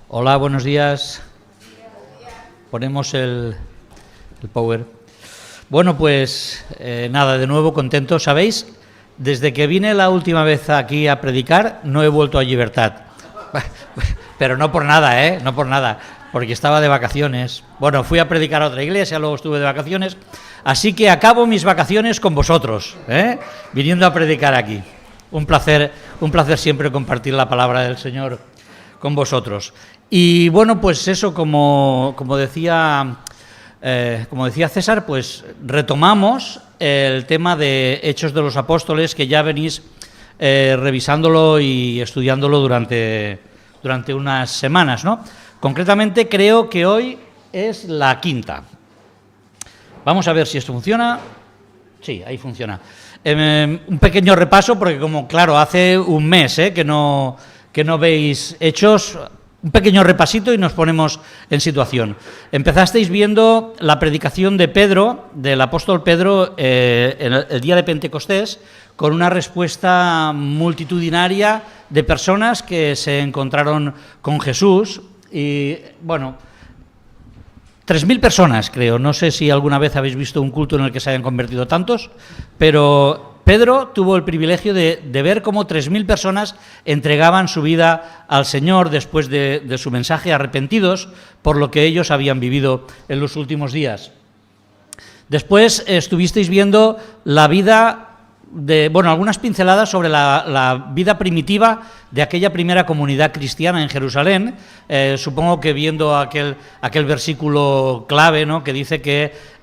Hola, buenos días. Ponemos el power. Bueno, pues nada, de nuevo contento. ¿Sabéis? Desde que vine la última vez aquí a predicar, no he vuelto a Libertad. Pero no por nada, no por nada, porque estaba de vacaciones. Bueno, fui a predicar a otra iglesia, luego estuve de vacaciones. Así que acabo mis vacaciones con vosotros, viniendo a predicar aquí. Un placer siempre compartir la palabra del Señor con vosotros. Y bueno, pues eso, como decía César, pues retomamos el tema de Hechos de los Apóstoles, que ya venís revisándolo y estudiándolo durante unas semanas, ¿no? Concretamente creo que hoy es la quinta. Vamos a ver si esto funciona. Sí, ahí funciona. Un pequeño repaso, porque como claro, hace un mes que no veis Hechos. Un pequeño repasito y nos ponemos en situación. Empezasteis viendo la predicación de Pedro, del apóstol Pedro, el día de Pentecostés, con una respuesta multitudinaria de personas que se encontraron con Jesús. Y bueno, 3.000 personas, creo. No sé si alguna vez habéis visto un culto en el que se hayan convertido tantos, pero Pedro tuvo el privilegio de ver cómo 3.000 personas entregaban su vida al Señor después de su mensaje, arrepentidos por lo que ellos habían vivido en los últimos días. Después estuvisteis viendo la vida algunas pinceladas sobre la vida primitiva de aquella primera comunidad cristiana en Jerusalén. Supongo que viendo aquel versículo clave, ¿no?, que dice que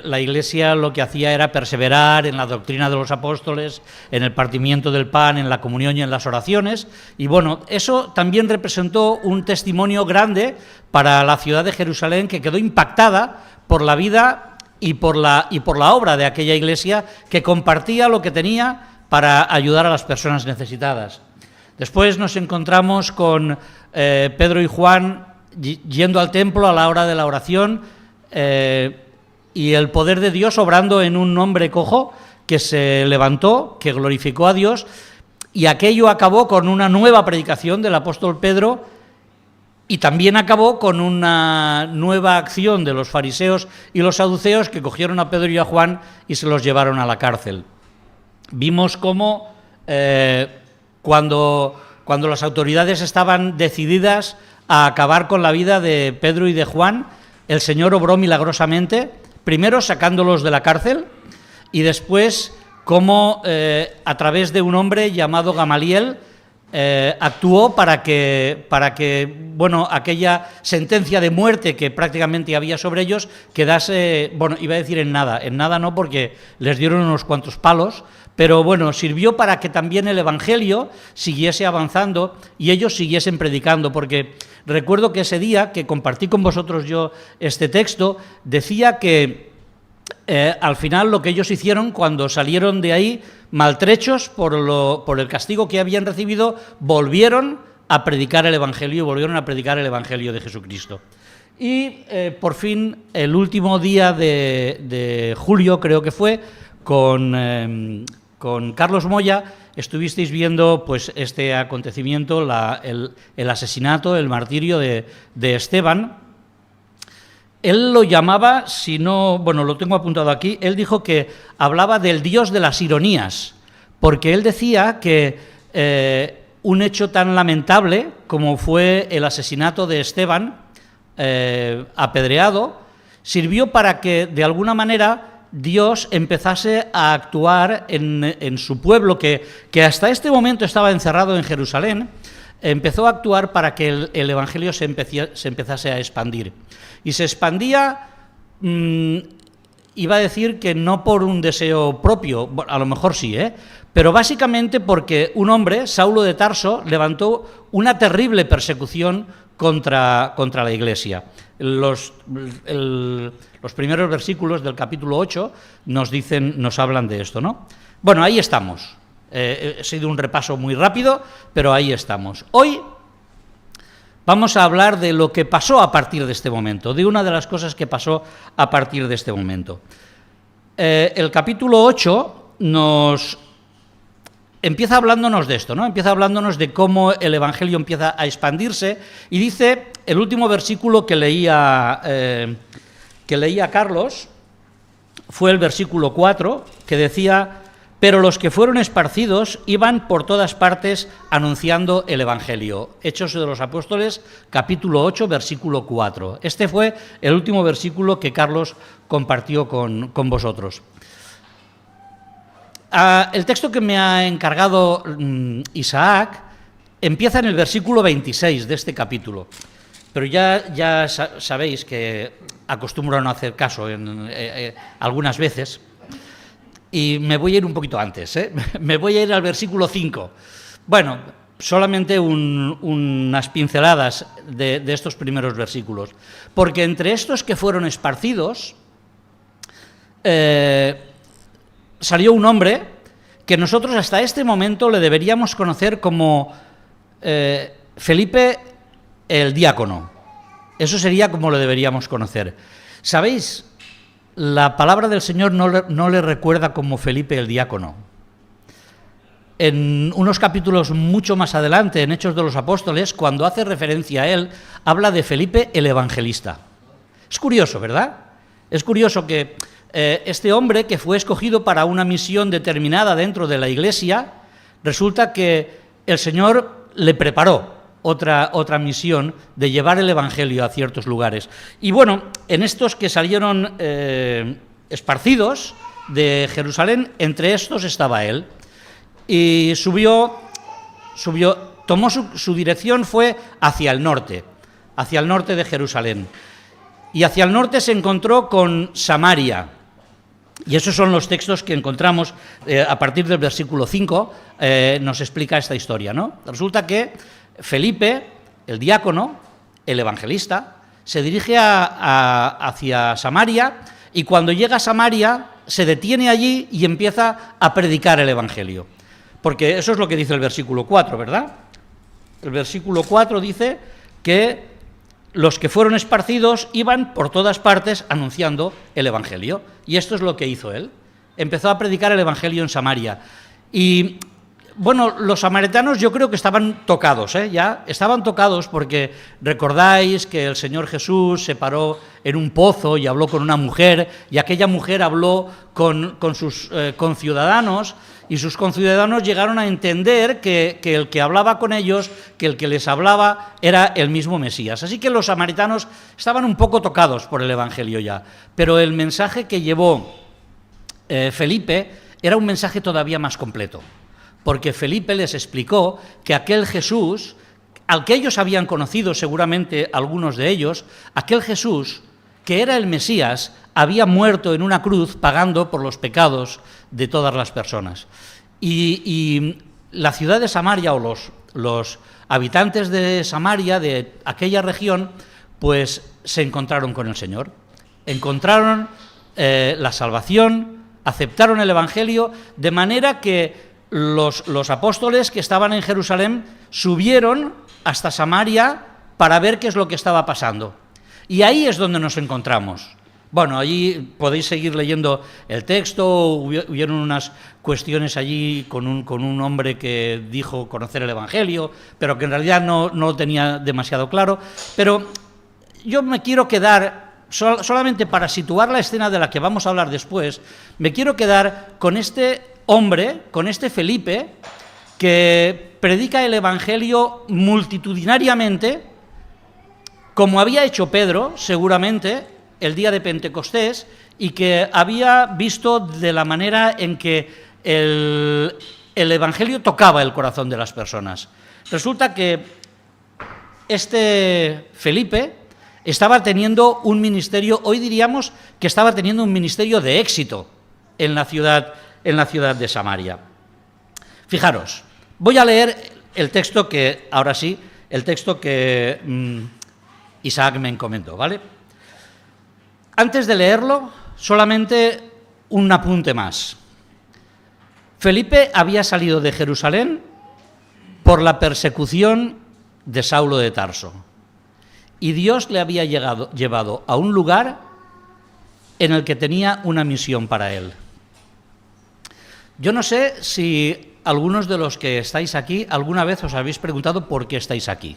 la Iglesia lo que hacía era perseverar en la doctrina de los apóstoles, en el partimiento del pan, en la comunión y en las oraciones. Y bueno, eso también representó un testimonio grande para la ciudad de Jerusalén, que quedó impactada por la vida y por la obra de aquella iglesia, que compartía lo que tenía para ayudar a las personas necesitadas. Después nos encontramos con Pedro y Juan yendo al templo a la hora de la oración y el poder de Dios obrando en un hombre cojo que se levantó, que glorificó a Dios, y aquello acabó con una nueva predicación del apóstol Pedro. Y también acabó con una nueva acción de los fariseos y los saduceos, que cogieron a Pedro y a Juan y se los llevaron a la cárcel. Vimos cómo cuando las autoridades estaban decididas a acabar con la vida de Pedro y de Juan, el Señor obró milagrosamente, primero sacándolos de la cárcel y después cómo a través de un hombre llamado Gamaliel actuó para que aquella sentencia de muerte que prácticamente había sobre ellos quedase, iba a decir en nada no, porque les dieron unos cuantos palos, pero bueno, sirvió para que también el Evangelio siguiese avanzando y ellos siguiesen predicando, porque recuerdo que ese día que compartí con vosotros yo este texto, decía que al final lo que ellos hicieron cuando salieron de ahí, maltrechos por el castigo que habían recibido, volvieron a predicar el Evangelio, de Jesucristo. Y por fin, el último día de julio, creo que fue, con Carlos Moya, estuvisteis viendo pues este acontecimiento, el asesinato, el martirio de Esteban. Él lo llamaba, lo tengo apuntado aquí, él dijo que hablaba del Dios de las ironías, porque él decía que un hecho tan lamentable como fue el asesinato de Esteban, apedreado, sirvió para que, de alguna manera, Dios empezase a actuar en su pueblo, que hasta este momento estaba encerrado en Jerusalén. Empezó a actuar para que el Evangelio se empezase a expandir. Y se expandía, iba a decir que no por un deseo propio, a lo mejor sí, pero básicamente porque un hombre, Saulo de Tarso, levantó una terrible persecución contra la Iglesia. Los primeros versículos del capítulo 8 nos hablan de esto, ¿no? Bueno, ahí estamos. Ha sido un repaso muy rápido, pero ahí estamos. Hoy vamos a hablar de lo que pasó a partir de este momento, de una de las cosas que pasó a partir de este momento. El capítulo 8 nos empieza hablándonos de esto, ¿no? Empieza hablándonos de cómo el Evangelio empieza a expandirse y dice el último versículo que leía Carlos, fue el versículo 4, que decía: pero los que fueron esparcidos iban por todas partes anunciando el Evangelio. Hechos de los Apóstoles, capítulo 8, versículo 4. Este fue el último versículo que Carlos compartió con vosotros. El texto que me ha encargado Isaac empieza en el versículo 26 de este capítulo, pero ya sabéis que acostumbro a no hacer caso algunas veces, y me voy a ir un poquito antes, me voy a ir al versículo 5. Bueno, solamente unas pinceladas de estos primeros versículos, porque entre estos que fueron esparcidos salió un hombre que nosotros hasta este momento le deberíamos conocer como Felipe el diácono. Eso sería como lo deberíamos conocer. ¿Sabéis? La palabra del Señor no le recuerda como Felipe el diácono. En unos capítulos mucho más adelante, en Hechos de los Apóstoles, cuando hace referencia a él, habla de Felipe el evangelista. Es curioso, ¿verdad? Es curioso que este hombre, que fue escogido para una misión determinada dentro de la Iglesia, resulta que el Señor le preparó otra misión de llevar el Evangelio a ciertos lugares. Y bueno, en estos que salieron esparcidos de Jerusalén, entre estos estaba él. Y tomó su dirección, fue hacia el norte de Jerusalén. Y hacia el norte se encontró con Samaria. Y esos son los textos que encontramos a partir del versículo 5, nos explica esta historia, ¿no? Resulta que Felipe, el diácono, el evangelista, se dirige hacia Samaria, y cuando llega a Samaria se detiene allí y empieza a predicar el Evangelio. Porque eso es lo que dice el versículo 4, ¿verdad? El versículo 4 dice que los que fueron esparcidos iban por todas partes anunciando el Evangelio. Y esto es lo que hizo él. Empezó a predicar el Evangelio en Samaria. Y bueno, los samaritanos yo creo que estaban tocados, ya estaban tocados, porque recordáis que el Señor Jesús se paró en un pozo y habló con una mujer, y aquella mujer habló con sus conciudadanos, y sus conciudadanos llegaron a entender que el que hablaba con ellos, que el que les hablaba era el mismo Mesías. Así que los samaritanos estaban un poco tocados por el Evangelio ya, pero el mensaje que llevó Felipe era un mensaje todavía más completo, porque Felipe les explicó que aquel Jesús, al que ellos habían conocido seguramente algunos de ellos, aquel Jesús, que era el Mesías, había muerto en una cruz pagando por los pecados de todas las personas. Y la ciudad de Samaria, o los habitantes de Samaria, de aquella región, pues se encontraron con el Señor. Encontraron la salvación, aceptaron el Evangelio, de manera que los apóstoles que estaban en Jerusalén subieron hasta Samaria para ver qué es lo que estaba pasando. Y ahí es donde nos encontramos. Bueno, allí podéis seguir leyendo el texto. Hubieron unas cuestiones allí con un hombre que dijo conocer el Evangelio, pero que en realidad no lo tenía demasiado claro. Pero yo me quiero quedar, solamente para situar la escena de la que vamos a hablar después, me quiero quedar con este hombre, con este Felipe, que predica el Evangelio multitudinariamente, como había hecho Pedro, seguramente, el día de Pentecostés, y que había visto de la manera en que el Evangelio tocaba el corazón de las personas. Resulta que este Felipe estaba teniendo un ministerio, hoy diríamos que estaba teniendo un ministerio de éxito en la ciudad de Samaria. Fijaros, voy a leer el texto que, ahora sí, el texto que Isaac me encomendó, ¿vale? Antes de leerlo, solamente un apunte más. Felipe había salido de Jerusalén por la persecución de Saulo de Tarso, y Dios le había llevado a un lugar en el que tenía una misión para él. Yo no sé si algunos de los que estáis aquí alguna vez os habéis preguntado por qué estáis aquí.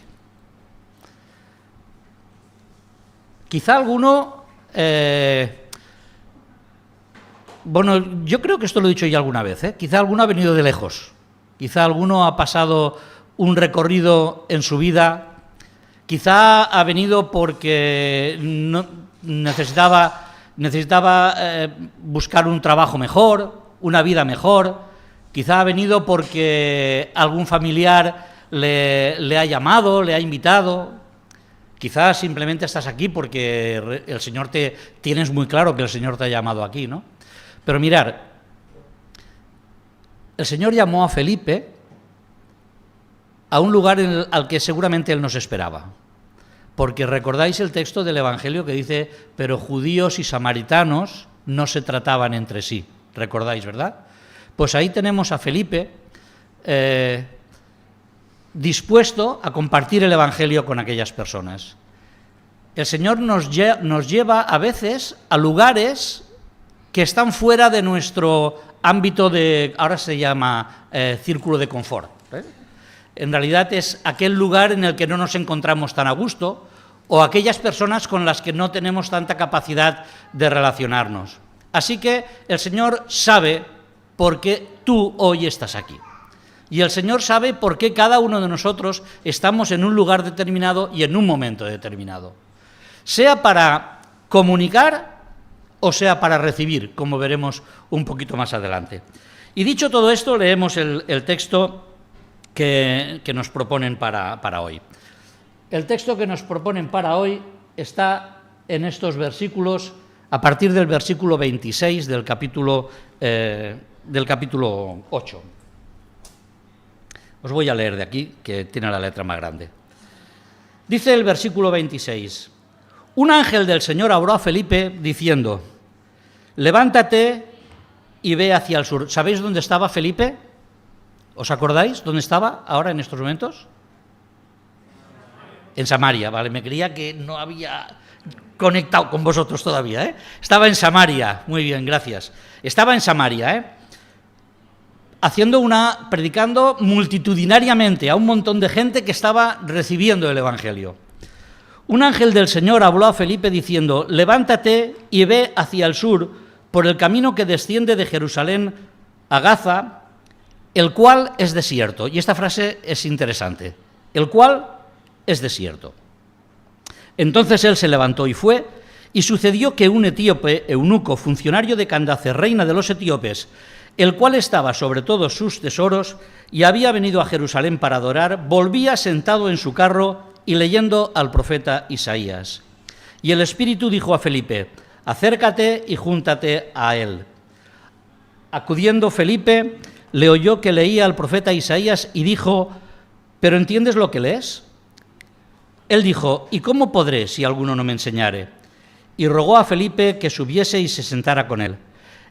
Quizá alguno... bueno, yo creo que esto lo he dicho ya alguna vez, ¿eh? Quizá alguno ha venido de lejos, quizá alguno ha pasado un recorrido en su vida, quizá ha venido porque no, necesitaba buscar un trabajo mejor, una vida mejor, quizá ha venido porque algún familiar le ha llamado, le ha invitado, quizá simplemente estás aquí porque el Señor tienes muy claro que el Señor te ha llamado aquí, ¿no? Pero mirar, el Señor llamó a Felipe a un lugar al que seguramente él no se esperaba. Porque recordáis el texto del Evangelio que dice, pero judíos y samaritanos no se trataban entre sí. ¿Recordáis, verdad? Pues ahí tenemos a Felipe dispuesto a compartir el Evangelio con aquellas personas. El Señor nos lleva a veces a lugares que están fuera de nuestro ámbito de, ahora se llama círculo de confort. En realidad es aquel lugar en el que no nos encontramos tan a gusto o aquellas personas con las que no tenemos tanta capacidad de relacionarnos. Así que el Señor sabe por qué tú hoy estás aquí. Y el Señor sabe por qué cada uno de nosotros estamos en un lugar determinado y en un momento determinado. Sea para comunicar o sea para recibir, como veremos un poquito más adelante. Y dicho todo esto, leemos el texto que nos proponen para hoy. El texto que nos proponen para hoy está en estos versículos, a partir del versículo 26 del capítulo 8. Os voy a leer de aquí, que tiene la letra más grande. Dice el versículo 26, un ángel del Señor habló a Felipe diciendo, levántate y ve hacia el sur. ¿Sabéis dónde estaba Felipe? ¿Os acordáis dónde estaba ahora en estos momentos? En Samaria, vale, me creía que no había conectado con vosotros todavía, ¿eh? Estaba en Samaria, muy bien, gracias. Estaba en Samaria, predicando multitudinariamente a un montón de gente que estaba recibiendo el Evangelio. Un ángel del Señor habló a Felipe diciendo, levántate y ve hacia el sur por el camino que desciende de Jerusalén a Gaza, el cual es desierto. Y esta frase es interesante. El cual es desierto. Entonces él se levantó y fue, y sucedió que un etíope, eunuco, funcionario de Candace, reina de los etíopes, el cual estaba sobre todos sus tesoros y había venido a Jerusalén para adorar, volvía sentado en su carro y leyendo al profeta Isaías. Y el Espíritu dijo a Felipe, acércate y júntate a él. Acudiendo Felipe, le oyó que leía al profeta Isaías y dijo, ¿pero entiendes lo que lees? Él dijo, ¿y cómo podré si alguno no me enseñare? Y rogó a Felipe que subiese y se sentara con él.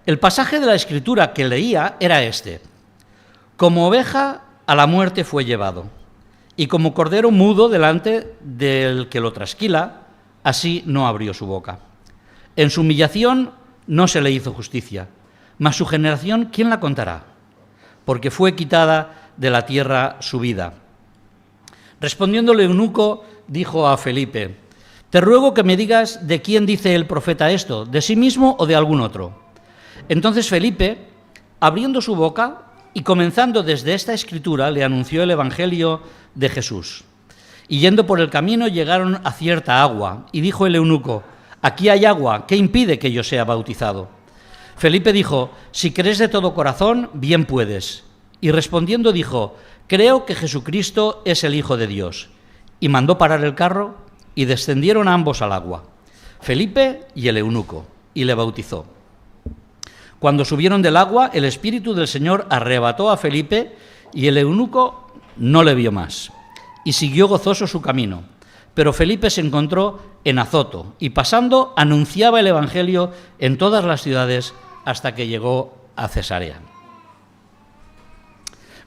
El pasaje de la Escritura que leía era este, como oveja a la muerte fue llevado, y como cordero mudo delante del que lo trasquila, así no abrió su boca. En su humillación no se le hizo justicia, mas su generación, ¿quién la contará? Porque fue quitada de la tierra su vida. Respondiéndole eunuco, dijo a Felipe, te ruego que me digas de quién dice el profeta esto, de sí mismo o de algún otro. Entonces Felipe, abriendo su boca y comenzando desde esta escritura, le anunció el Evangelio de Jesús. Y yendo por el camino llegaron a cierta agua, y dijo el eunuco, aquí hay agua, ¿qué impide que yo sea bautizado? Felipe dijo, si crees de todo corazón, bien puedes. Y respondiendo dijo, creo que Jesucristo es el Hijo de Dios. Y mandó parar el carro, y descendieron ambos al agua, Felipe y el eunuco, y le bautizó. Cuando subieron del agua, el Espíritu del Señor arrebató a Felipe, y el eunuco no le vio más, y siguió gozoso su camino. Pero Felipe se encontró en Azoto, y pasando anunciaba el Evangelio en todas las ciudades hasta que llegó a Cesarea.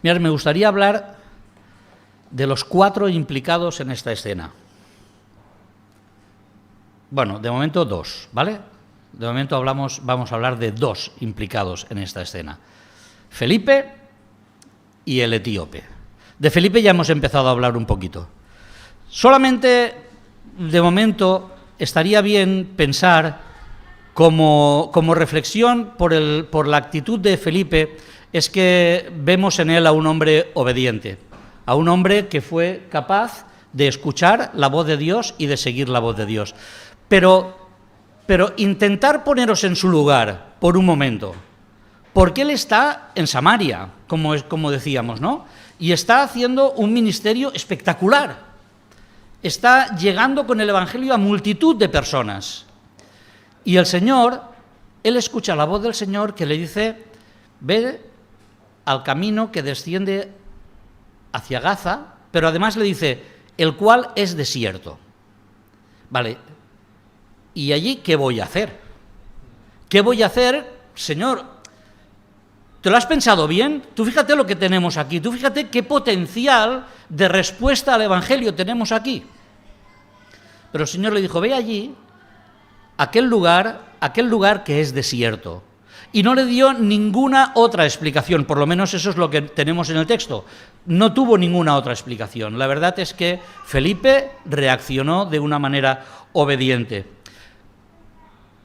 Mirad, me gustaría hablar de los 4 implicados en esta escena. Bueno, de momento 2, ¿vale? De momento vamos a hablar de 2 implicados en esta escena. Felipe y el etíope. De Felipe ya hemos empezado a hablar un poquito. Solamente, de momento, estaría bien pensar como reflexión por la actitud de Felipe, es que vemos en él a un hombre obediente, a un hombre que fue capaz de escuchar la voz de Dios y de seguir la voz de Dios. Pero intentar poneros en su lugar por un momento, porque él está en Samaria, como decíamos, ¿no? Y está haciendo un ministerio espectacular. Está llegando con el Evangelio a multitud de personas. Y el Señor, él escucha la voz del Señor que le dice, ve al camino que desciende hacia Gaza, pero además le dice, el cual es desierto. Vale, ¿y allí qué voy a hacer? ¿Qué voy a hacer, Señor? ¿Te lo has pensado bien? Tú fíjate lo que tenemos aquí, tú fíjate qué potencial de respuesta al Evangelio tenemos aquí. Pero el Señor le dijo, ve allí, aquel lugar que es desierto. Y no le dio ninguna otra explicación, por lo menos eso es lo que tenemos en el texto. No tuvo ninguna otra explicación. La verdad es que Felipe reaccionó de una manera obediente.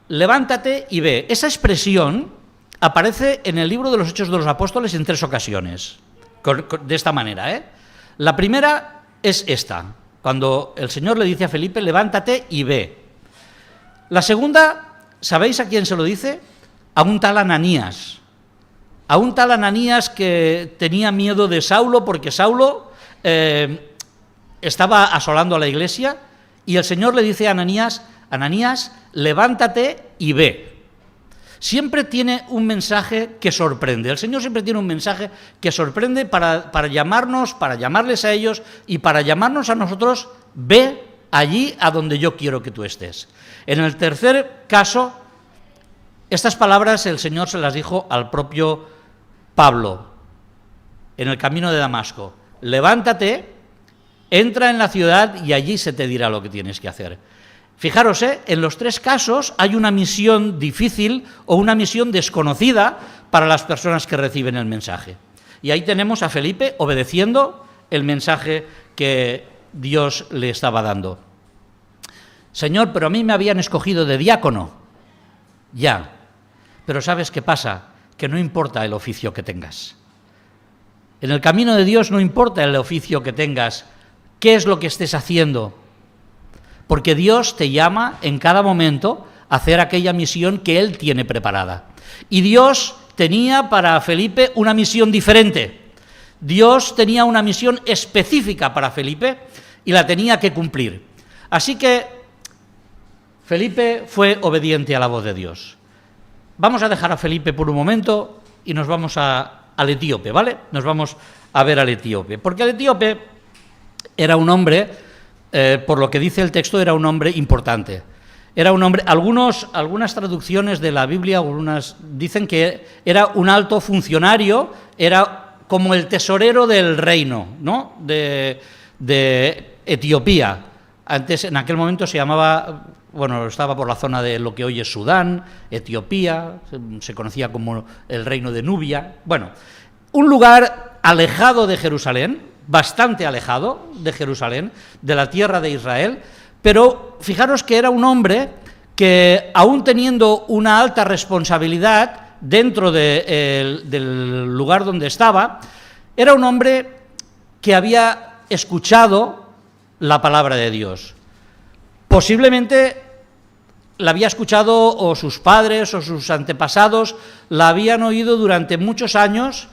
Levántate y ve. Esa expresión aparece en el libro de los Hechos de los Apóstoles en 3 ocasiones, de esta manera, La primera es esta, cuando el Señor le dice a Felipe, levántate y ve. La segunda, ¿sabéis a quién se lo dice? A un tal Ananías. A un tal Ananías que tenía miedo de Saulo, porque Saulo estaba asolando a la iglesia, y el Señor le dice a Ananías, Ananías, levántate y ve. Siempre tiene un mensaje que sorprende. El Señor siempre tiene un mensaje que sorprende para llamarnos, para llamarles a ellos y para llamarnos a nosotros, ve allí a donde yo quiero que tú estés. En el tercer caso, estas palabras el Señor se las dijo al propio Pablo en el camino de Damasco. Levántate, entra en la ciudad y allí se te dirá lo que tienes que hacer. Fijaros, en los 3 casos hay una misión difícil o una misión desconocida para las personas que reciben el mensaje. Y ahí tenemos a Felipe obedeciendo el mensaje que Dios le estaba dando. Señor, pero a mí me habían escogido de diácono. Ya, pero ¿sabes qué pasa? Que no importa el oficio que tengas. En el camino de Dios no importa el oficio que tengas, qué es lo que estés haciendo, porque Dios te llama en cada momento a hacer aquella misión que Él tiene preparada. Y Dios tenía para Felipe una misión diferente. Dios tenía una misión específica para Felipe y la tenía que cumplir. Así que Felipe fue obediente a la voz de Dios. Vamos a dejar a Felipe por un momento y nos vamos al etíope, ¿vale? Nos vamos a ver al etíope, porque el etíope era un hombre, por lo que dice el texto, era un hombre importante. Era un hombre, algunas traducciones de la Biblia, algunas dicen que era un alto funcionario, era como el tesorero del reino, ¿no? de Etiopía. Antes, en aquel momento se llamaba, bueno, estaba por la zona de lo que hoy es Sudán, Etiopía, se conocía como el reino de Nubia. Bueno, un lugar alejado de Jerusalén, bastante alejado de Jerusalén, de la tierra de Israel, pero fijaros que era un hombre que, aún teniendo una alta responsabilidad dentro del lugar donde estaba, era un hombre que había escuchado la palabra de Dios. Posiblemente la había escuchado o sus padres o sus antepasados la habían oído durante muchos años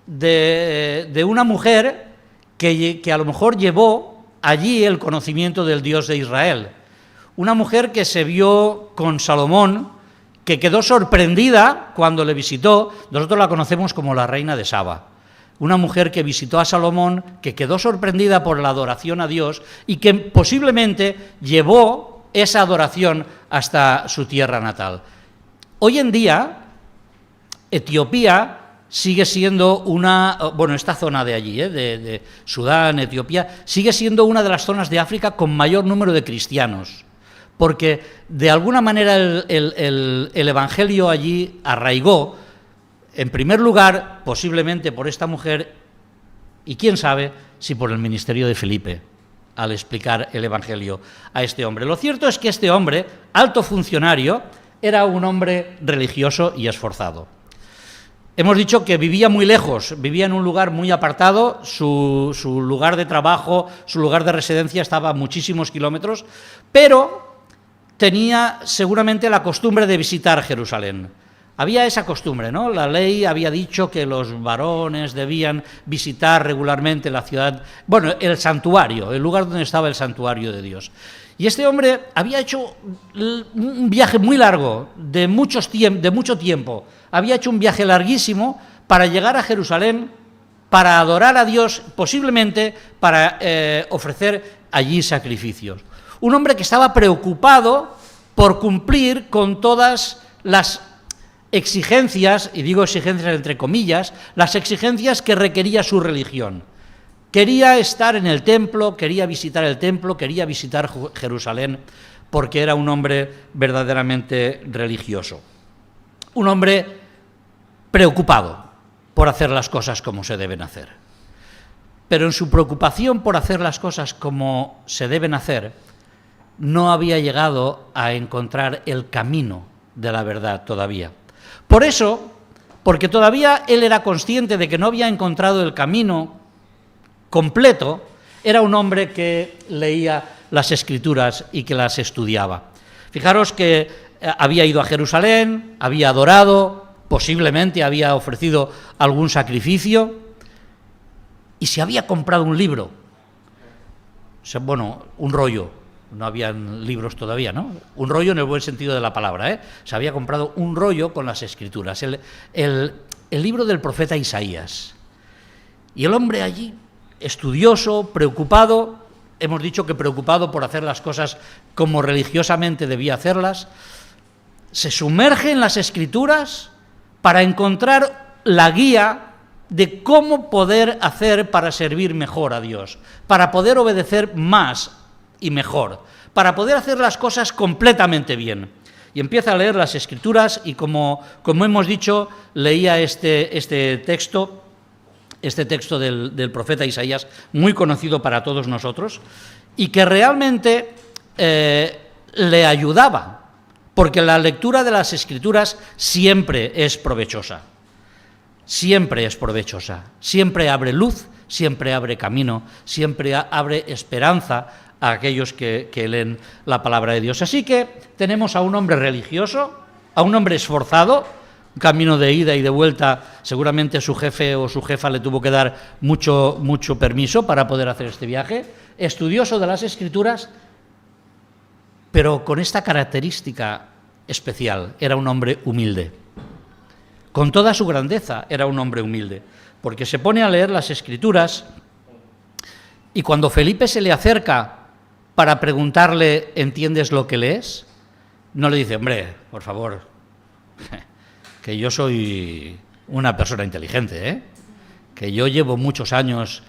de una mujer que a lo mejor llevó allí el conocimiento del Dios de Israel. Una mujer que se vio con Salomón, que quedó sorprendida cuando le visitó. Nosotros la conocemos como la reina de Saba. Una mujer que visitó a Salomón, que quedó sorprendida por la adoración a Dios y que posiblemente llevó esa adoración hasta su tierra natal. Hoy en día, Etiopía sigue siendo esta zona de allí, de Sudán, Etiopía, sigue siendo una de las zonas de África con mayor número de cristianos, porque de alguna manera el Evangelio allí arraigó. En primer lugar, posiblemente por esta mujer, y quién sabe si por el ministerio de Felipe, al explicar el Evangelio a este hombre. Lo cierto es que este hombre, alto funcionario, era un hombre religioso y esforzado. Hemos dicho que vivía muy lejos, vivía en un lugar muy apartado, su lugar de trabajo, su lugar de residencia estaba a muchísimos kilómetros, pero tenía seguramente la costumbre de visitar Jerusalén. Había esa costumbre, ¿no? La ley había dicho que los varones debían visitar regularmente la ciudad, bueno, el santuario, el lugar donde estaba el santuario de Dios. Y este hombre había hecho un viaje muy largo, de mucho tiempo. Había hecho un viaje larguísimo para llegar a Jerusalén, para adorar a Dios, posiblemente para ofrecer allí sacrificios. Un hombre que estaba preocupado por cumplir con todas las exigencias, y digo exigencias entre comillas, las exigencias que requería su religión. Quería estar en el templo, quería visitar el templo, quería visitar Jerusalén, porque era un hombre verdaderamente religioso. Un hombre preocupado por hacer las cosas como se deben hacer. Pero en su preocupación por hacer las cosas como se deben hacer, no había llegado a encontrar el camino de la verdad todavía. Por eso, porque todavía él era consciente de que no había encontrado el camino completo, era un hombre que leía las Escrituras y que las estudiaba. Fijaros que había ido a Jerusalén, había adorado, posiblemente había ofrecido algún sacrificio y se había comprado un libro, bueno, un rollo. No habían libros todavía, ¿no? Un rollo en el buen sentido de la palabra, ¿eh? Se había comprado un rollo con las Escrituras, el libro del profeta Isaías. Y el hombre allí, estudioso, preocupado, hemos dicho que preocupado por hacer las cosas como religiosamente debía hacerlas, se sumerge en las Escrituras para encontrar la guía de cómo poder hacer para servir mejor a Dios, para poder obedecer más y mejor, para poder hacer las cosas completamente bien. Y empieza a leer las Escrituras y como hemos dicho, leía este texto del profeta Isaías, muy conocido para todos nosotros, y que realmente le ayudaba, porque la lectura de las Escrituras siempre es provechosa, siempre abre luz, siempre abre camino, siempre abre esperanza a aquellos que leen la palabra de Dios. Así que tenemos a un hombre religioso, a un hombre esforzado, un camino de ida y de vuelta, seguramente su jefe o su jefa le tuvo que dar mucho permiso para poder hacer este viaje, estudioso de las Escrituras, pero con esta característica especial, era un hombre humilde. Con toda su grandeza era un hombre humilde, porque se pone a leer las Escrituras y cuando Felipe se le acerca para preguntarle, ¿entiendes lo que lees? No le dice, hombre, por favor, que yo soy una persona inteligente, ¿eh? Que yo llevo muchos años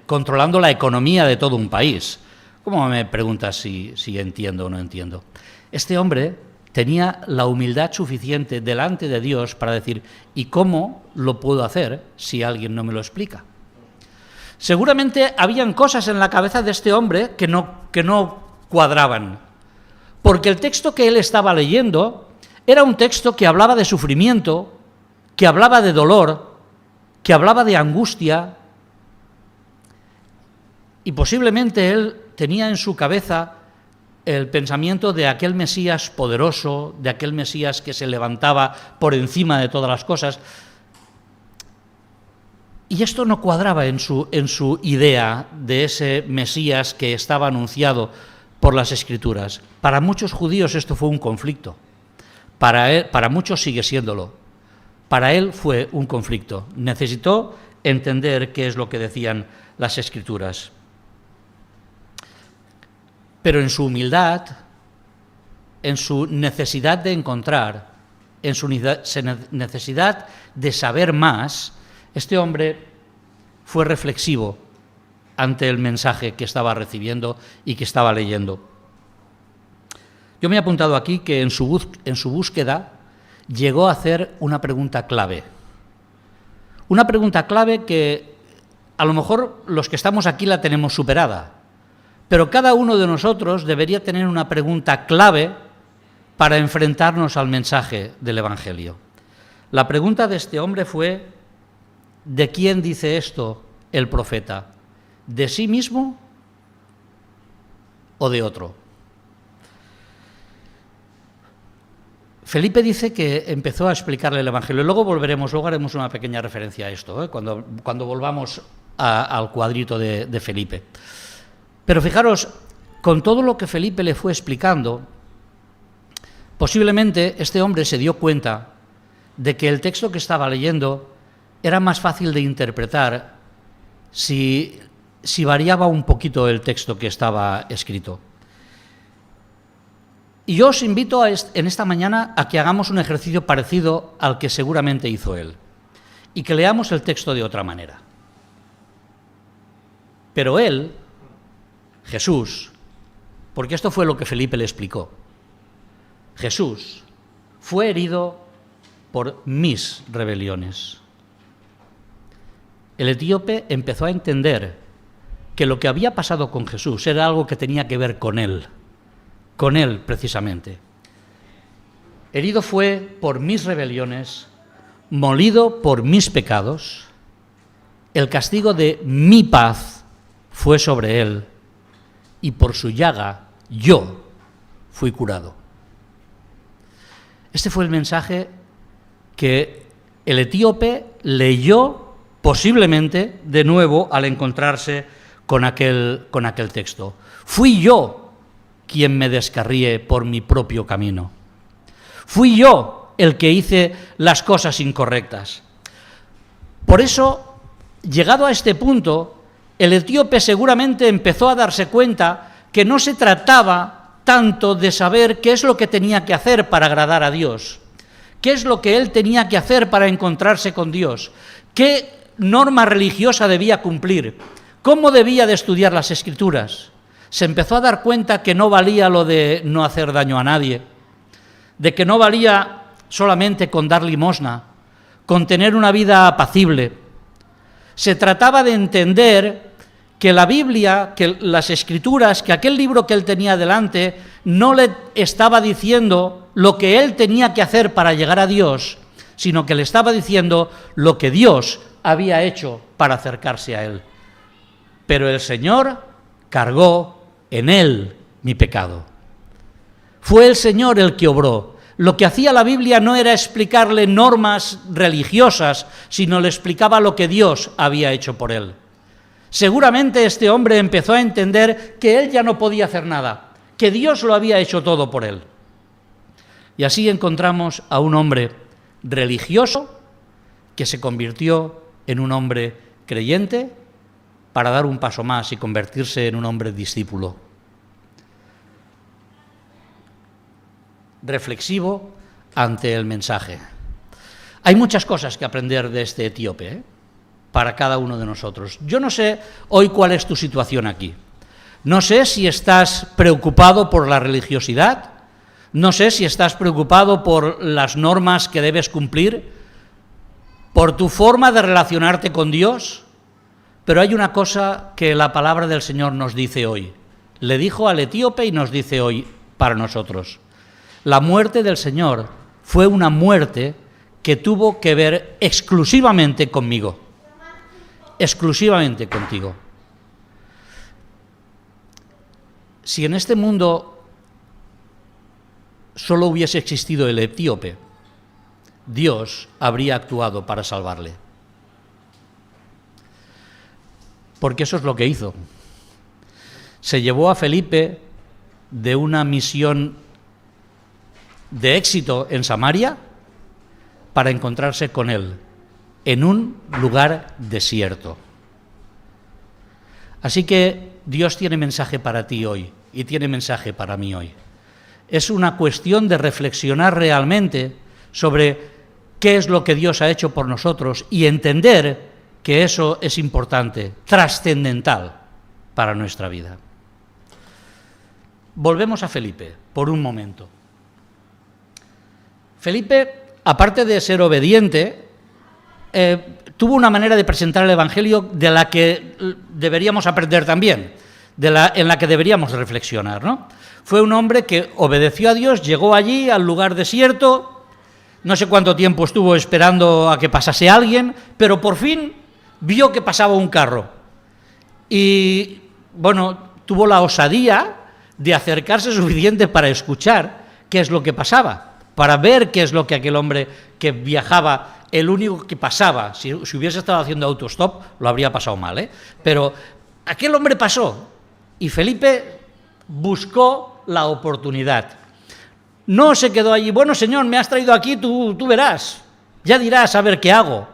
controlando la economía de todo un país. ¿Cómo me preguntas si entiendo o no entiendo? Este hombre tenía la humildad suficiente delante de Dios para decir, ¿y cómo lo puedo hacer si alguien no me lo explica? Seguramente habían cosas en la cabeza de este hombre que no cuadraban, porque el texto que él estaba leyendo era un texto que hablaba de sufrimiento, que hablaba de dolor, que hablaba de angustia, y posiblemente él tenía en su cabeza el pensamiento de aquel Mesías poderoso, de aquel Mesías que se levantaba por encima de todas las cosas. Y esto no cuadraba en su idea de ese Mesías que estaba anunciado por las Escrituras. Para muchos judíos esto fue un conflicto. Para muchos sigue siéndolo. Para él fue un conflicto. Necesitó entender qué es lo que decían las Escrituras. Pero en su humildad, en su necesidad de encontrar, en su necesidad de saber más, este hombre fue reflexivo ante el mensaje que estaba recibiendo y que estaba leyendo. Yo me he apuntado aquí que en su búsqueda llegó a hacer una pregunta clave. Una pregunta clave que a lo mejor los que estamos aquí la tenemos superada, pero cada uno de nosotros debería tener una pregunta clave para enfrentarnos al mensaje del Evangelio. La pregunta de este hombre fue: ¿de quién dice esto el profeta? ¿De sí mismo o de otro? Felipe dice que empezó a explicarle el Evangelio. Luego volveremos, luego haremos una pequeña referencia a esto, cuando volvamos al cuadrito de Felipe. Pero fijaros, con todo lo que Felipe le fue explicando, posiblemente este hombre se dio cuenta de que el texto que estaba leyendo era más fácil de interpretar si variaba un poquito el texto que estaba escrito. Y yo os invito en esta mañana a que hagamos un ejercicio parecido al que seguramente hizo él, y que leamos el texto de otra manera. Pero él, Jesús, porque esto fue lo que Felipe le explicó, Jesús fue herido por mis rebeliones. El etíope empezó a entender que lo que había pasado con Jesús era algo que tenía que ver con él precisamente. Herido fue por mis rebeliones, molido por mis pecados, el castigo de mi paz fue sobre él, y por su llaga yo fui curado. Este fue el mensaje que el etíope leyó posiblemente de nuevo al encontrarse con aquel texto. Fui yo quien me descarríe por mi propio camino. Fui yo el que hice las cosas incorrectas. Por eso, llegado a este punto, el etíope seguramente empezó a darse cuenta que no se trataba tanto de saber qué es lo que tenía que hacer para agradar a Dios, qué es lo que él tenía que hacer para encontrarse con Dios, qué norma religiosa debía cumplir, cómo debía de estudiar las Escrituras. Se empezó a dar cuenta que no valía lo de no hacer daño a nadie, de que no valía solamente con dar limosna, con tener una vida apacible. Se trataba de entender que la Biblia, que las Escrituras, que aquel libro que él tenía delante no le estaba diciendo lo que él tenía que hacer para llegar a Dios, sino que le estaba diciendo lo que Dios había hecho para acercarse a él. Pero el Señor cargó en él mi pecado. Fue el Señor el que obró. Lo que hacía la Biblia no era explicarle normas religiosas, sino le explicaba lo que Dios había hecho por él. Seguramente este hombre empezó a entender que él ya no podía hacer nada, que Dios lo había hecho todo por él. Y así encontramos a un hombre religioso que se convirtió en un hombre creyente, para dar un paso más y convertirse en un hombre discípulo. Reflexivo ante el mensaje. Hay muchas cosas que aprender de este etíope, para cada uno de nosotros. Yo no sé hoy cuál es tu situación aquí. No sé si estás preocupado por la religiosidad, no sé si estás preocupado por las normas que debes cumplir, por tu forma de relacionarte con Dios. Pero hay una cosa que la palabra del Señor nos dice hoy. Le dijo al etíope y nos dice hoy para nosotros. La muerte del Señor fue una muerte que tuvo que ver exclusivamente conmigo. Exclusivamente contigo. Si en este mundo solo hubiese existido el etíope, Dios habría actuado para salvarle. Porque eso es lo que hizo. Se llevó a Felipe de una misión de éxito en Samaria para encontrarse con él en un lugar desierto. Así que Dios tiene mensaje para ti hoy y tiene mensaje para mí hoy. Es una cuestión de reflexionar realmente sobre qué es lo que Dios ha hecho por nosotros y entender que eso es importante, trascendental para nuestra vida. Volvemos a Felipe por un momento. Felipe, aparte de ser obediente, tuvo una manera de presentar el Evangelio de la que deberíamos aprender también, en la que deberíamos reflexionar, ¿no? Fue un hombre que obedeció a Dios, llegó allí, al lugar desierto, no sé cuánto tiempo estuvo esperando a que pasase alguien, pero por fin vio que pasaba un carro. Y, bueno, tuvo la osadía de acercarse suficiente para escuchar qué es lo que pasaba, para ver qué es lo que aquel hombre que viajaba, el único que pasaba, si hubiese estado haciendo autostop, lo habría pasado mal, ¿eh? Pero aquel hombre pasó y Felipe buscó la oportunidad. No se quedó allí, bueno, Señor, me has traído aquí, tú verás, ya dirás a ver qué hago.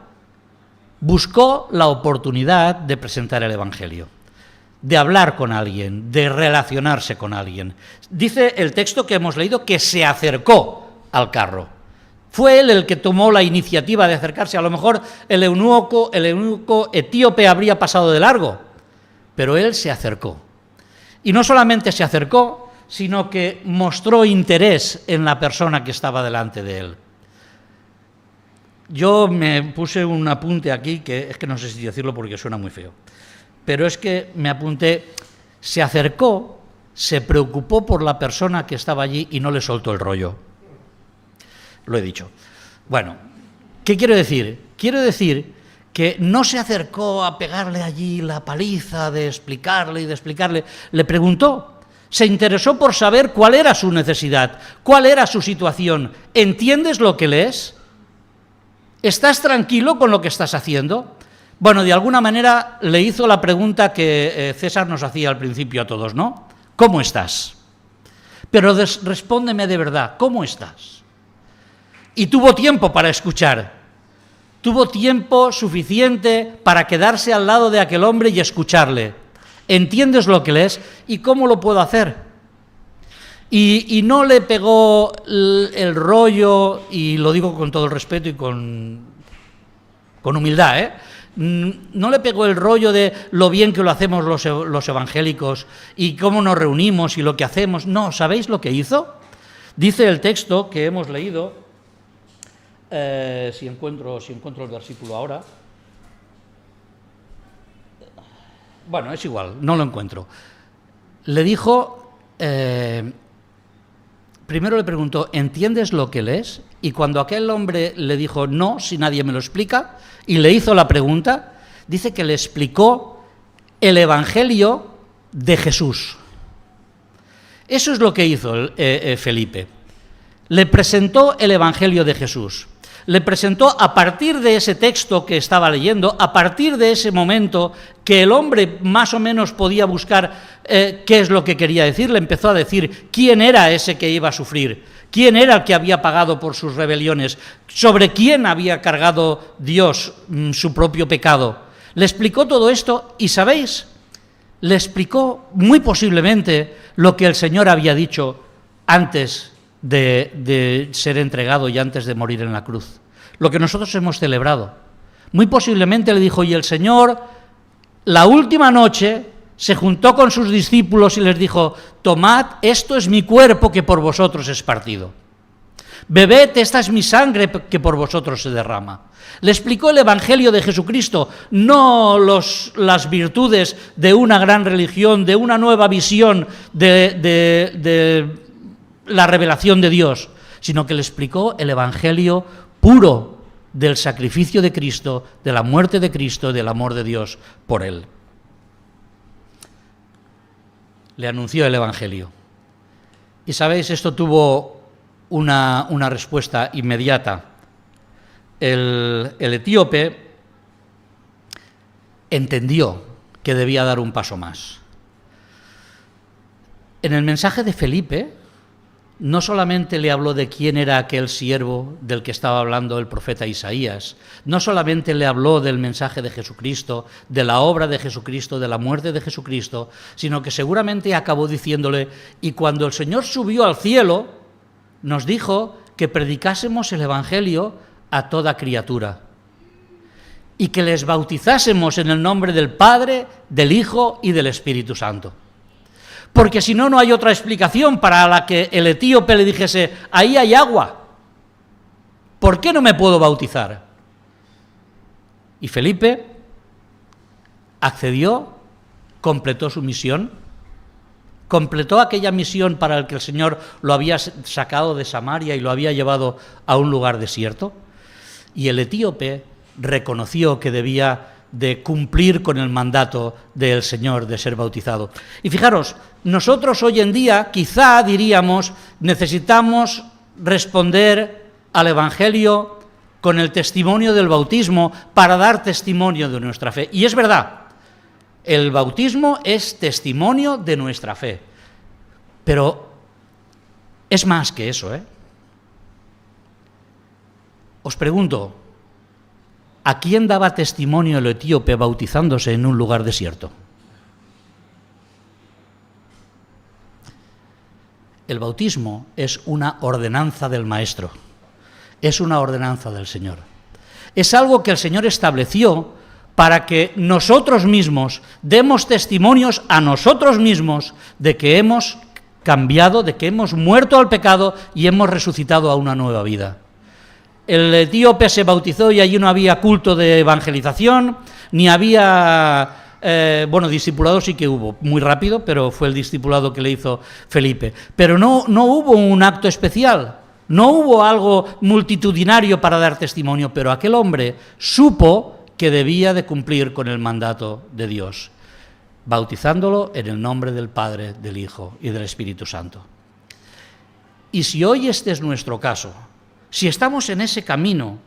Buscó la oportunidad de presentar el Evangelio, de hablar con alguien, de relacionarse con alguien. Dice el texto que hemos leído que se acercó al carro. Fue él el que tomó la iniciativa de acercarse. A lo mejor el eunuco etíope habría pasado de largo, pero él se acercó. Y no solamente se acercó, sino que mostró interés en la persona que estaba delante de él. Yo me puse un apunte aquí, que es que no sé si decirlo porque suena muy feo, pero es que me apunté, se acercó, se preocupó por la persona que estaba allí y no le soltó el rollo. Lo he dicho. Bueno, ¿qué quiero decir? Quiero decir que no se acercó a pegarle allí la paliza de explicarle, le preguntó, se interesó por saber cuál era su necesidad, cuál era su situación. ¿Entiendes lo que lees? ¿Estás tranquilo con lo que estás haciendo? Bueno, de alguna manera le hizo la pregunta que César nos hacía al principio a todos, ¿no? ¿Cómo estás? Pero respóndeme de verdad, ¿cómo estás? Y tuvo tiempo para escuchar, tuvo tiempo suficiente para quedarse al lado de aquel hombre y escucharle. ¿Entiendes lo que lees? ¿Y cómo lo puedo hacer? Y no le pegó el rollo, y lo digo con todo el respeto y con humildad, ¿eh? No le pegó el rollo de lo bien que lo hacemos los evangélicos y cómo nos reunimos y lo que hacemos. No, ¿sabéis lo que hizo? Dice el texto que hemos leído, si encuentro el versículo ahora. Bueno, es igual, no lo encuentro. Le dijo, primero le preguntó, ¿entiendes lo que lees? Y cuando aquel hombre le dijo, no, si nadie me lo explica, y le hizo la pregunta, dice que le explicó el Evangelio de Jesús. Eso es lo que hizo Felipe. Le presentó el Evangelio de Jesús. Le presentó a partir de ese texto que estaba leyendo, a partir de ese momento que el hombre más o menos podía buscar qué es lo que quería decir, le empezó a decir quién era ese que iba a sufrir, quién era el que había pagado por sus rebeliones, sobre quién había cargado Dios su propio pecado. Le explicó todo esto y, ¿sabéis? Le explicó muy posiblemente lo que el Señor había dicho antes de ser entregado y antes de morir en la cruz, lo que nosotros hemos celebrado. Muy posiblemente le dijo, y el Señor, la última noche, se juntó con sus discípulos y les dijo, tomad, esto es mi cuerpo que por vosotros es partido. Bebed, esta es mi sangre que por vosotros se derrama. Le explicó el Evangelio de Jesucristo, no las virtudes de una gran religión, de una nueva visión de la revelación de Dios, sino que le explicó el Evangelio puro del sacrificio de Cristo, de la muerte de Cristo, del amor de Dios por él. Le anunció el Evangelio. Y sabéis, esto tuvo una respuesta inmediata. El etíope entendió que debía dar un paso más. En el mensaje de Felipe, no solamente le habló de quién era aquel siervo del que estaba hablando el profeta Isaías, no solamente le habló del mensaje de Jesucristo, de la obra de Jesucristo, de la muerte de Jesucristo, sino que seguramente acabó diciéndole, y cuando el Señor subió al cielo, nos dijo que predicásemos el Evangelio a toda criatura y que les bautizásemos en el nombre del Padre, del Hijo y del Espíritu Santo. Porque si no, no hay otra explicación para la que el etíope le dijese, ahí hay agua, ¿por qué no me puedo bautizar? Y Felipe accedió, completó su misión, completó aquella misión para la que el Señor lo había sacado de Samaria y lo había llevado a un lugar desierto, y el etíope reconoció que debía de cumplir con el mandato del Señor de ser bautizado. Y fijaros, nosotros hoy en día quizá diríamos, necesitamos responder al Evangelio con el testimonio del bautismo para dar testimonio de nuestra fe. Y es verdad, el bautismo es testimonio de nuestra fe, pero es más que eso, ¿eh? Os pregunto, ¿a quién daba testimonio el etíope bautizándose en un lugar desierto? El bautismo es una ordenanza del Maestro, es una ordenanza del Señor. Es algo que el Señor estableció para que nosotros mismos demos testimonios a nosotros mismos de que hemos cambiado, de que hemos muerto al pecado y hemos resucitado a una nueva vida. El etíope se bautizó y allí no había culto de evangelización, ni había, discipulado sí que hubo, muy rápido, pero fue el discipulado que le hizo Felipe. Pero no hubo un acto especial, no hubo algo multitudinario para dar testimonio, pero aquel hombre supo que debía de cumplir con el mandato de Dios, bautizándolo en el nombre del Padre, del Hijo y del Espíritu Santo. Y si hoy este es nuestro caso, si estamos en ese camino,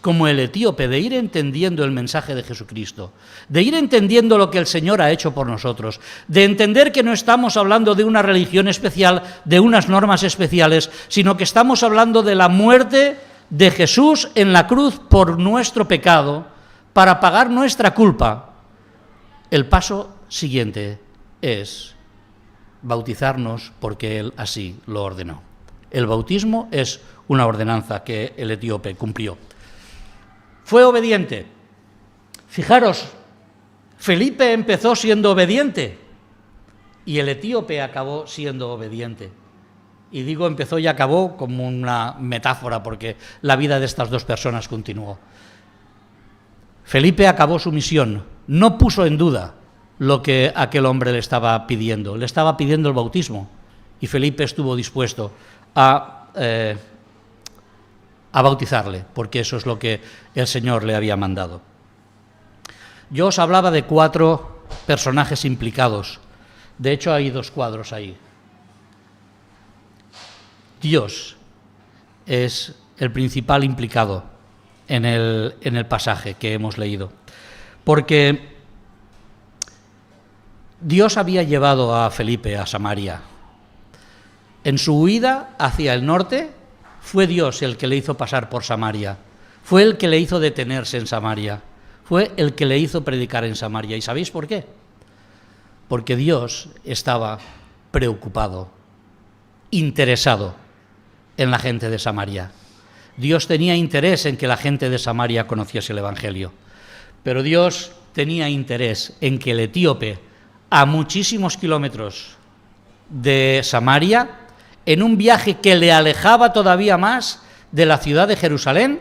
como el etíope, de ir entendiendo el mensaje de Jesucristo, de ir entendiendo lo que el Señor ha hecho por nosotros, de entender que no estamos hablando de una religión especial, de unas normas especiales, sino que estamos hablando de la muerte de Jesús en la cruz por nuestro pecado, para pagar nuestra culpa, el paso siguiente es bautizarnos porque Él así lo ordenó. El bautismo es una ordenanza que el etíope cumplió. Fue obediente. Fijaros, Felipe empezó siendo obediente y el etíope acabó siendo obediente. Y digo empezó y acabó como una metáfora porque la vida de estas dos personas continuó. Felipe acabó su misión, no puso en duda lo que aquel hombre le estaba pidiendo el bautismo, y Felipe estuvo dispuesto a bautizarle, porque eso es lo que el Señor le había mandado. Yo os hablaba de 4 personajes implicados, de hecho hay 2 cuadros ahí. Dios es el principal implicado en el pasaje que hemos leído, porque Dios había llevado a Felipe a Samaria. En su huida hacia el norte fue Dios el que le hizo pasar por Samaria, fue el que le hizo detenerse en Samaria, fue el que le hizo predicar en Samaria. ¿Y sabéis por qué? Porque Dios estaba preocupado, interesado en la gente de Samaria. Dios tenía interés en que la gente de Samaria conociese el Evangelio, pero Dios tenía interés en que el etíope, a muchísimos kilómetros de Samaria, en un viaje que le alejaba todavía más de la ciudad de Jerusalén,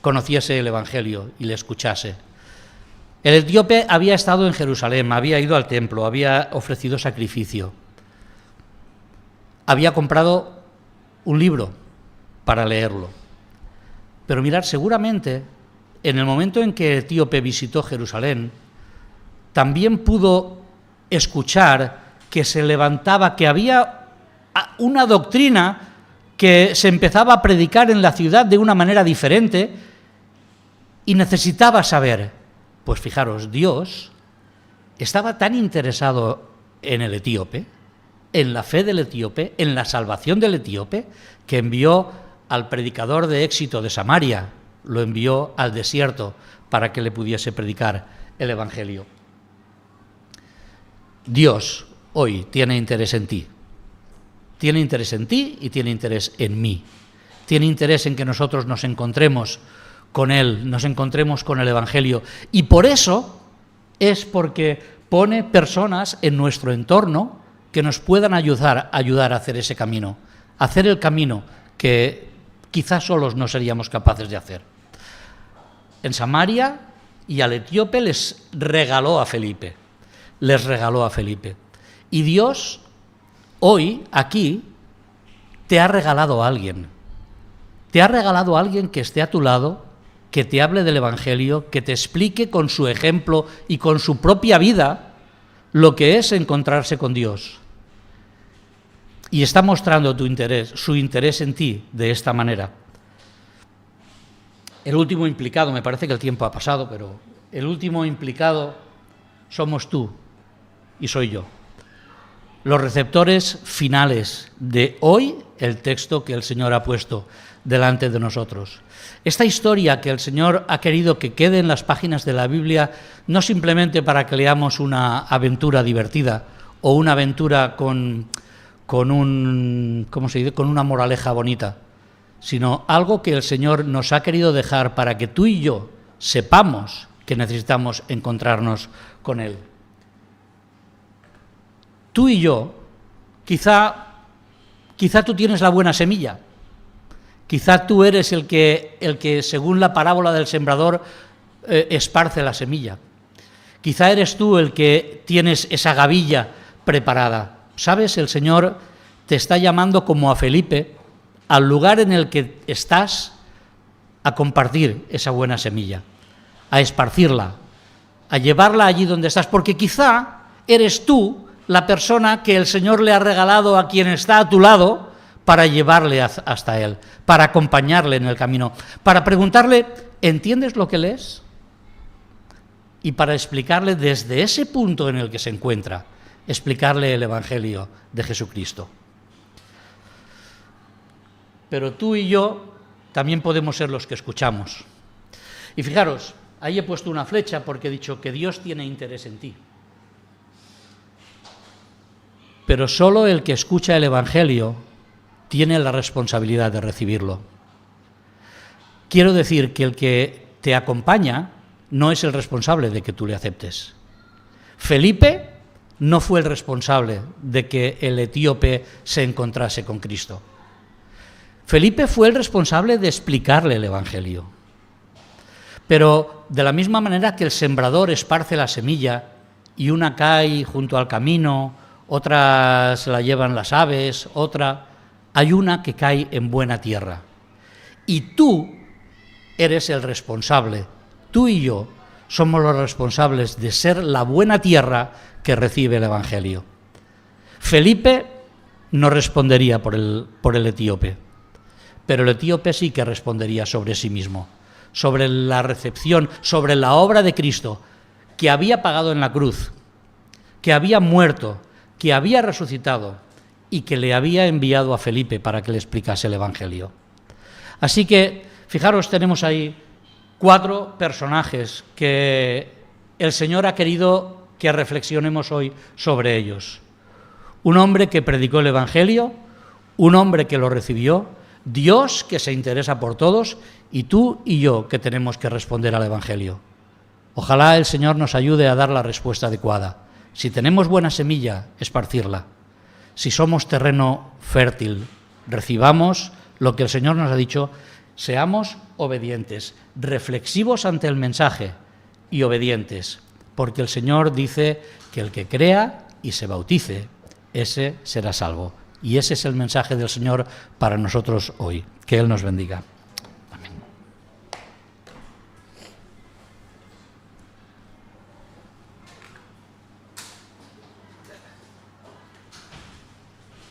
conociese el Evangelio y le escuchase. El etíope había estado en Jerusalén, había ido al templo, había ofrecido sacrificio, había comprado un libro para leerlo. Pero mirad, seguramente, en el momento en que el etíope visitó Jerusalén, también pudo escuchar que se levantaba, que había una doctrina que se empezaba a predicar en la ciudad de una manera diferente y necesitaba saber. Pues fijaros, Dios estaba tan interesado en el etíope, en la fe del etíope, en la salvación del etíope, que envió al predicador de éxito de Samaria, lo envió al desierto para que le pudiese predicar el Evangelio. Dios hoy tiene interés en ti. Tiene interés en ti y tiene interés en mí. Tiene interés en que nosotros nos encontremos con Él, nos encontremos con el Evangelio. Y por eso es porque pone personas en nuestro entorno que nos puedan ayudar a hacer ese camino, hacer el camino que quizás solos no seríamos capaces de hacer. en Samaria y al etíope les regaló a Felipe. Les regaló a Felipe. Y Dios, hoy, aquí, te ha regalado a alguien. Te ha regalado a alguien que esté a tu lado, que te hable del Evangelio, que te explique con su ejemplo y con su propia vida lo que es encontrarse con Dios. Y está mostrando su interés en ti de esta manera. El último implicado, me parece que el tiempo ha pasado, pero el último implicado somos tú y soy yo. Los receptores finales de hoy, el texto que el Señor ha puesto delante de nosotros. Esta historia que el Señor ha querido que quede en las páginas de la Biblia, no simplemente para que leamos una aventura divertida o una aventura con una moraleja bonita, sino algo que el Señor nos ha querido dejar para que tú y yo sepamos que necesitamos encontrarnos con Él. Tú y yo, quizá tú tienes la buena semilla, quizá tú eres el que según la parábola del sembrador, esparce la semilla. Quizá eres tú el que tienes esa gavilla preparada. ¿Sabes? El Señor te está llamando como a Felipe al lugar en el que estás a compartir esa buena semilla, a esparcirla, a llevarla allí donde estás, porque quizá eres tú la persona que el Señor le ha regalado a quien está a tu lado para llevarle hasta Él, para acompañarle en el camino, para preguntarle, ¿entiendes lo que lees? Y para explicarle desde ese punto en el que se encuentra, explicarle el Evangelio de Jesucristo. Pero tú y yo también podemos ser los que escuchamos. Y fijaros, ahí he puesto una flecha porque he dicho que Dios tiene interés en ti. Pero solo el que escucha el Evangelio tiene la responsabilidad de recibirlo. Quiero decir que el que te acompaña no es el responsable de que tú le aceptes. Felipe no fue el responsable de que el etíope se encontrase con Cristo. Felipe fue el responsable de explicarle el Evangelio. Pero de la misma manera que el sembrador esparce la semilla y una cae junto al camino, otra se la llevan las aves, hay una que cae en buena tierra. Y tú eres el responsable, tú y yo somos los responsables de ser la buena tierra que recibe el Evangelio. Felipe no respondería por el etíope, pero el etíope sí que respondería sobre sí mismo, sobre la recepción, sobre la obra de Cristo, que había pagado en la cruz, que había muerto, que había resucitado y que le había enviado a Felipe para que le explicase el Evangelio. Así que, fijaros, tenemos ahí 4 personajes que el Señor ha querido que reflexionemos hoy sobre ellos. Un hombre que predicó el Evangelio, un hombre que lo recibió, Dios que se interesa por todos y tú y yo que tenemos que responder al Evangelio. Ojalá el Señor nos ayude a dar la respuesta adecuada. Si tenemos buena semilla, esparcirla. Si somos terreno fértil, recibamos lo que el Señor nos ha dicho, seamos obedientes, reflexivos ante el mensaje y obedientes, porque el Señor dice que el que crea y se bautice, ese será salvo. Y ese es el mensaje del Señor para nosotros hoy. Que Él nos bendiga.